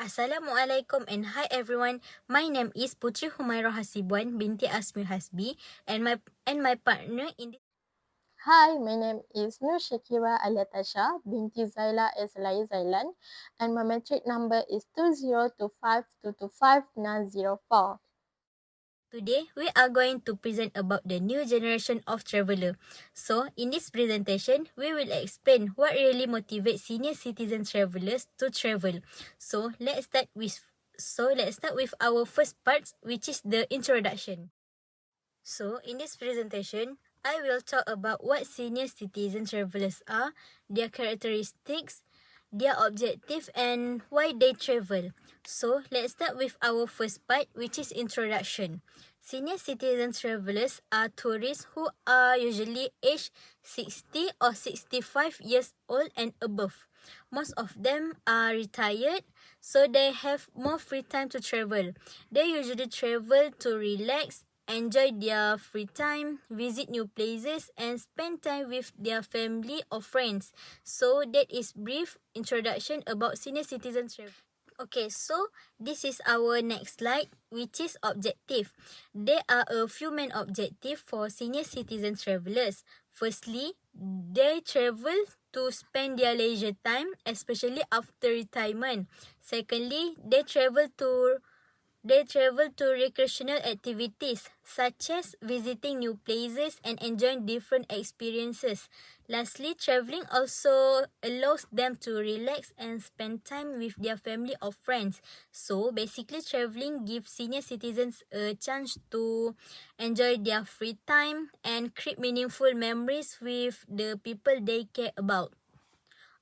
Assalamualaikum and hi everyone. My name is Puteri HUMAIROH HASIBUAN binti ASMUI HASBY and my partner in this. Hi, my name is NURSYAKIRA ALIA TASHA binti ZAILA Zailan, and my metric number is 2025225904. Today we are going to present about the new generation of traveler. So in this presentation, we will explain what really motivates senior citizen travelers to travel. So let's start with our first part, which is the introduction. So, in this presentation, I will talk about what senior citizen travelers are, their characteristics, their objective, and why they travel. So, let's start with our first part, which is introduction. Senior citizen travelers are tourists who are usually aged 60 or 65 years old and above. Most of them are retired, so they have more free time to travel. They usually travel to relax, enjoy their free time, visit new places, and spend time with their family or friends. So that is brief introduction about senior citizen travel. Okay, so this is our next slide, which is objective. There are a few main objectives for senior citizen travelers. Firstly, they travel to spend their leisure time, especially after retirement. Secondly, they travel to recreational activities such as visiting new places and enjoying different experiences. Lastly, traveling also allows them to relax and spend time with their family or friends. So basically, traveling gives senior citizens a chance to enjoy their free time and create meaningful memories with the people they care about.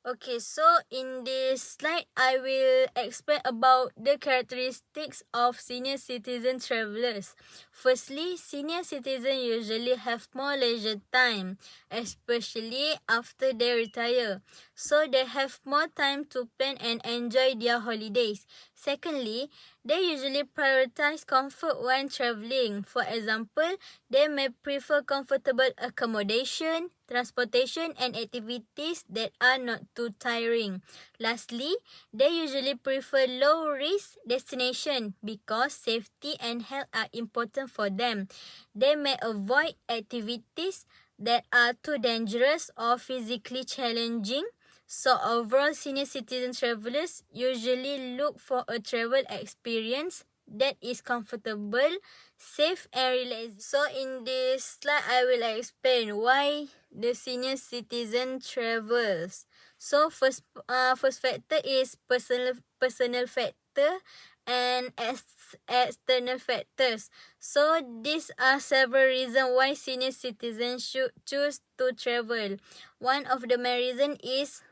Okay, so in this slide, I will explain about the characteristics of senior citizen travelers. Firstly, senior citizens usually have more leisure time, especially after they retire. So they have more time to plan and enjoy their holidays. Secondly, they usually prioritize comfort when traveling. For example, they may prefer comfortable accommodation, transportation, and activities that are not too tiring. Lastly, they usually prefer low-risk destination because safety and health are important for them. They may avoid activities that are too dangerous or physically challenging. So overall, senior citizen travelers usually look for a travel experience that is comfortable, safe, and relaxing. So in this slide, I will explain why the senior citizen travels. So first factor is personal factor and external factors. So these are several reasons why senior citizens should choose to travel. One of the main reason is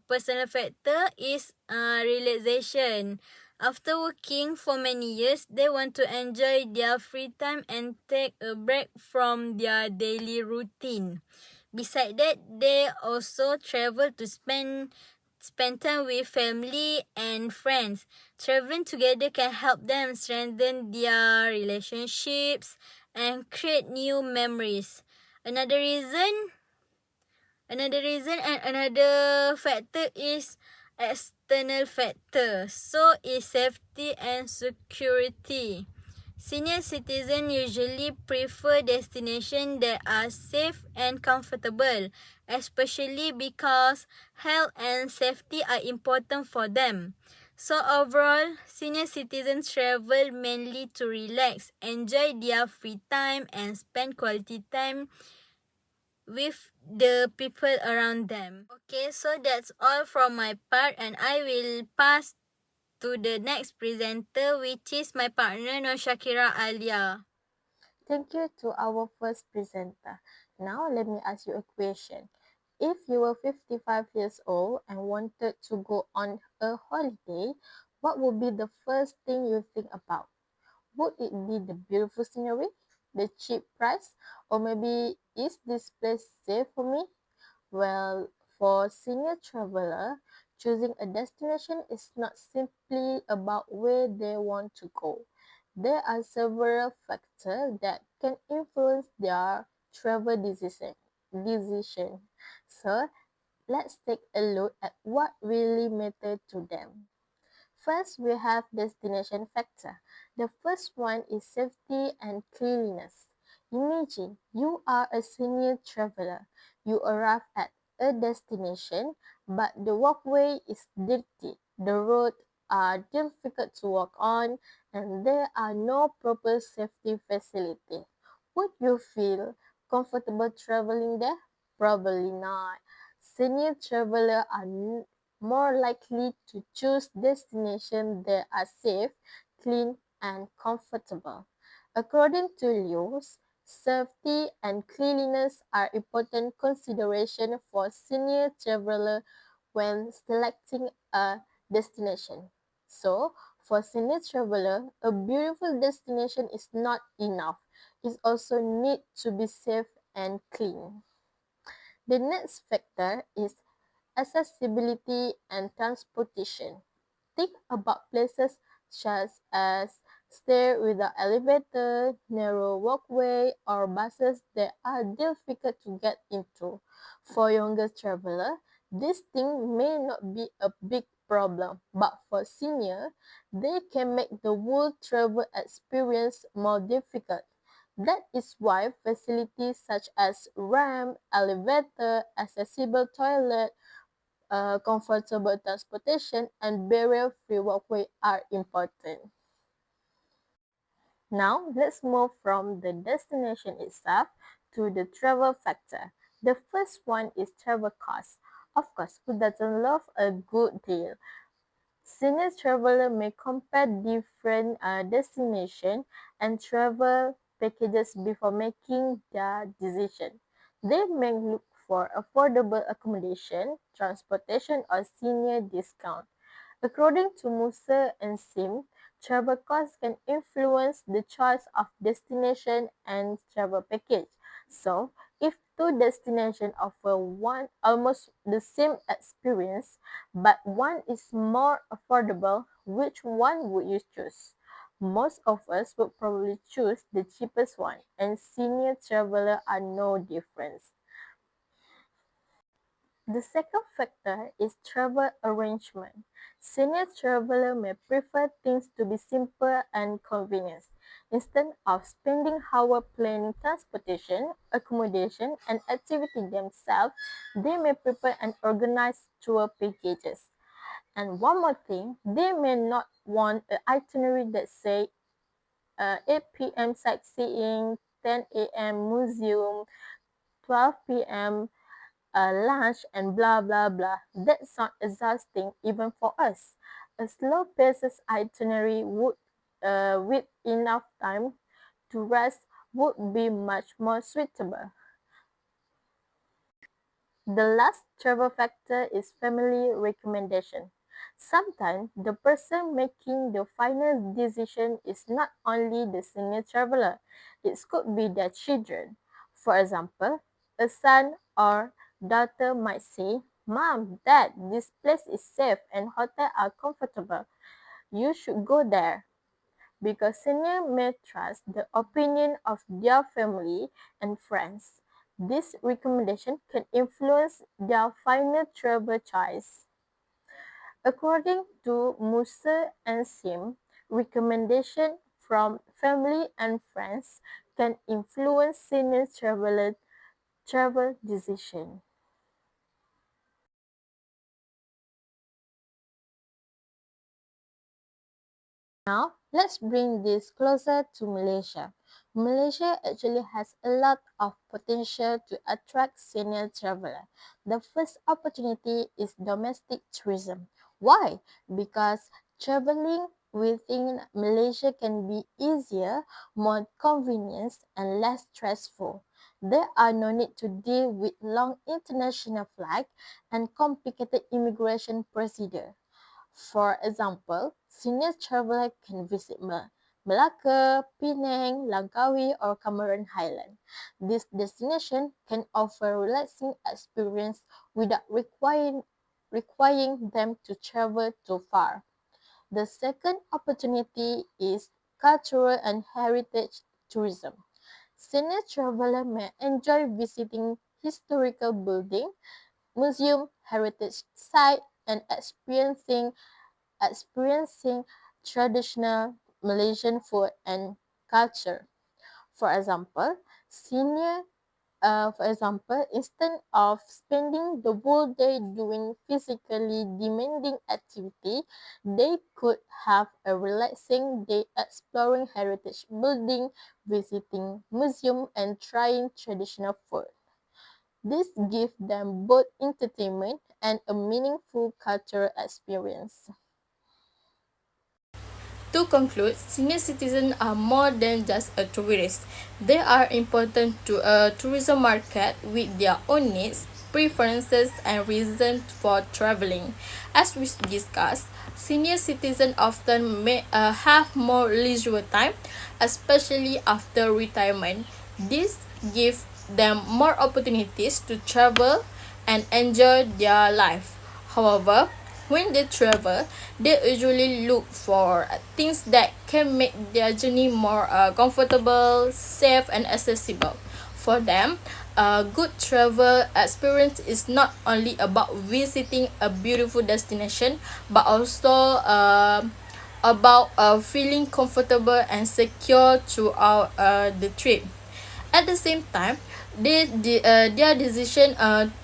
personal factor is relaxation. After working for many years, they want to enjoy their free time and take a break from their daily routine. Besides that, they also travel to spend time with family and friends. Traveling together can help them strengthen their relationships and create new memories. Another factor is external factor. So is safety and security. Senior citizens usually prefer destinations that are safe and comfortable, especially because health and safety are important for them. So overall, senior citizens travel mainly to relax, enjoy their free time, and spend quality time with the people around them. Okay, so that's all from my part, and I will pass to the next presenter, which is my partner NURSYAKIRA ALIA. Thank you to our first presenter. Now, let me ask you a question. If you were 55 years old and wanted to go on a holiday, what would be the first thing you think about? Would it be the beautiful scenery, the cheap price, or maybe is this place safe for me? Well, for senior traveler, choosing a destination is not simply about where they want to go. There are several factors that can influence their travel decision. So, let's take a look at what really matters to them. First, we have destination factor. The first one is safety and cleanliness. Imagine you are a senior traveler. You arrive at a destination, but the walkway is dirty, the roads are difficult to walk on, and there are no proper safety facilities. Would you feel comfortable traveling there? Probably not. Senior travelers are more likely to choose destinations that are safe, clean, and comfortable. According to Lewis, safety and cleanliness are important considerations for senior travelers when selecting a destination. So, for senior traveler, a beautiful destination is not enough. It also needs to be safe and clean. The next factor is accessibility and transportation. Think about places such as stairs without elevator, narrow walkway, or buses that are difficult to get into. For younger travelers, this thing may not be a big problem, but for seniors, they can make the whole travel experience more difficult. That is why facilities such as ramp, elevator, accessible toilet, comfortable transportation, and barrier-free walkway are important. Now, let's move from the destination itself to the travel factor. The first one is travel cost. Of course, who doesn't love a good deal? Senior traveler may compare different destinations and travel packages before making their decision. They may look for affordable accommodation, transportation, or senior discount. According to Musa and Sim, travel costs can influence the choice of destination and travel package. So, if two destinations offer one almost the same experience, but one is more affordable, which one would you choose? Most of us would probably choose the cheapest one, and senior travelers are no different. The second factor is travel arrangement. Senior travelers may prefer things to be simple and convenient. Instead of spending hours planning transportation, accommodation, and activity themselves, they may prepare and organize tour packages. And one more thing, they may not want an itinerary that say 8 p.m. sightseeing, 10 a.m. museum, 12 p.m. Lunch, and blah blah blah. That's not exhausting even for us. A slow-paced itinerary would, with enough time to rest, would be much more suitable. The last travel factor is family recommendation. Sometimes the person making the final decision is not only the senior traveler, it could be their children. For example, a son or daughter might say, "Mom, Dad, this place is safe and hotels are comfortable. You should go there." Because seniors may trust the opinion of their family and friends. This recommendation can influence their final travel choice. According to Musa and Sim, recommendation from family and friends can influence senior traveler travel decision. Now, let's bring this closer to Malaysia. Malaysia actually has a lot of potential to attract senior travelers. The first opportunity is domestic tourism. Why? Because traveling within Malaysia can be easier, more convenient, and less stressful. There are no need to deal with long international flights and complicated immigration procedures. For example, senior travelers can visit Malacca, Penang, Langkawi, or Cameron Highland. This destination can offer relaxing experience without requiring them to travel too far. The second opportunity is cultural and heritage tourism. Senior travelers may enjoy visiting historical buildings, museum, heritage sites, and experiencing experiencing traditional Malaysian food and culture. For example, instead of spending the whole day doing physically demanding activity, they could have a relaxing day exploring heritage building, visiting museum, and trying traditional food. This gives them both entertainment and a meaningful cultural experience. To conclude, senior citizens are more than just a tourist. They are important to a tourism market with their own needs, preferences, and reasons for traveling. As we discussed, senior citizens often may have more leisure time, especially after retirement. This gives them more opportunities to travel and enjoy their life. However, when they travel, they usually look for things that can make their journey more comfortable, safe, and accessible. For them, a good travel experience is not only about visiting a beautiful destination, but also about feeling comfortable and secure throughout the trip. At the same time, their decision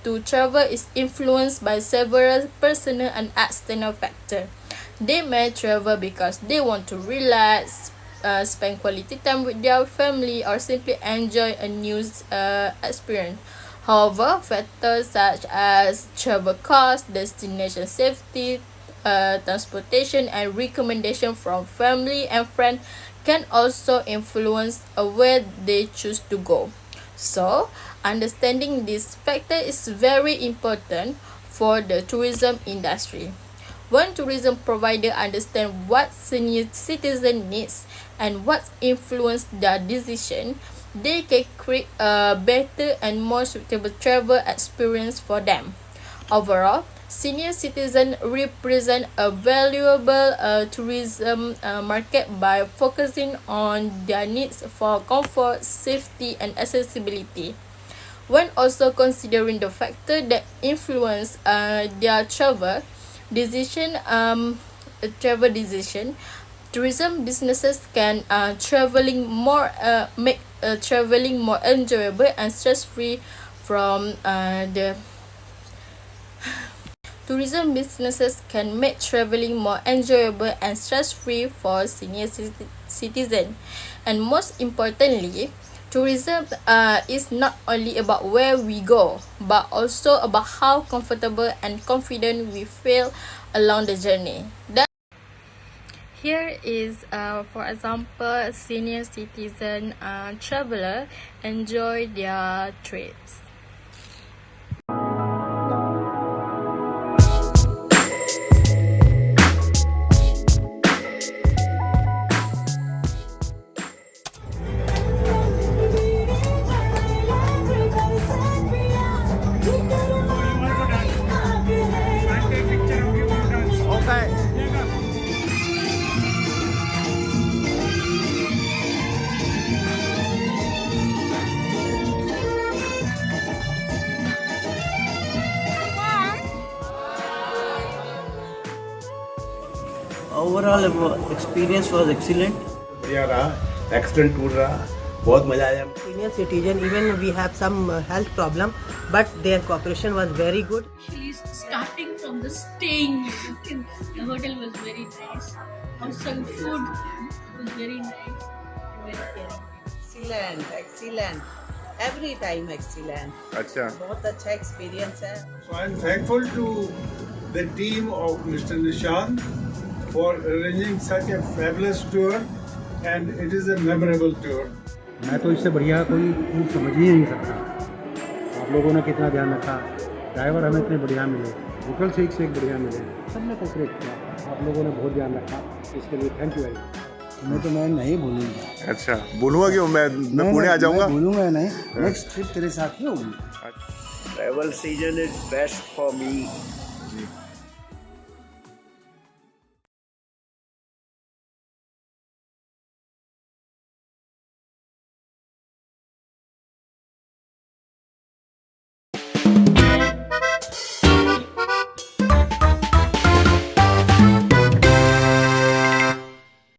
to travel is influenced by several personal and external factors. They may travel because they want to relax, spend quality time with their family, or simply enjoy a new experience. However, factors such as travel costs, destination safety, transportation, and recommendation from family and friends can also influence where they choose to go. So, understanding this factor is very important for the tourism industry. When tourism provider understand what senior citizen needs and what influence their decision, they can create a better and more suitable travel experience for them. Overall, senior citizens represent a valuable tourism market by focusing on their needs for comfort, safety, and accessibility. When also considering the factor that influence their travel decision, tourism businesses can make traveling more enjoyable and stress-free from the Tourism businesses can make traveling more enjoyable and stress-free for senior citizens. And most importantly, tourism is not only about where we go, but also about how comfortable and confident we feel along the journey. Here is, for example, a senior citizen traveler enjoy their trips. Overall experience was excellent. बढ़िया रहा, excellent tour रहा, बहुत मजा आया. Senior citizen, even we have some health problem, but their cooperation was very good. Actually, starting from the staying, the hotel was very nice. Also, food was very nice. Very caring. Excellent. Every time excellent. अच्छा. बहुत अच्छा experience है. So I am thankful to the team of Mr. Nishan for arranging such a fabulous tour, and it is a memorable tour. मैं तो इससे बढ़िया कोई tour समझ ही नहीं सकता. आप लोगों ने कितना ध्यान रखा, ड्राइवर हमें इतने बढ़िया मिले, होटल से एक बढ़िया मिले, सबने कोऑपरेट किया. आप लोगों ने बहुत ध्यान रखा, इसके लिए थैंक यू वेरी मच. मैं नहीं भूलूंगा. अच्छा, बोलूँगा क्यों? मैं पुणे आ जाऊँगा. भूलूंगा नहीं. नेक्स्ट ट्रिप तेरे साथ ही होगी. Travel season is best for me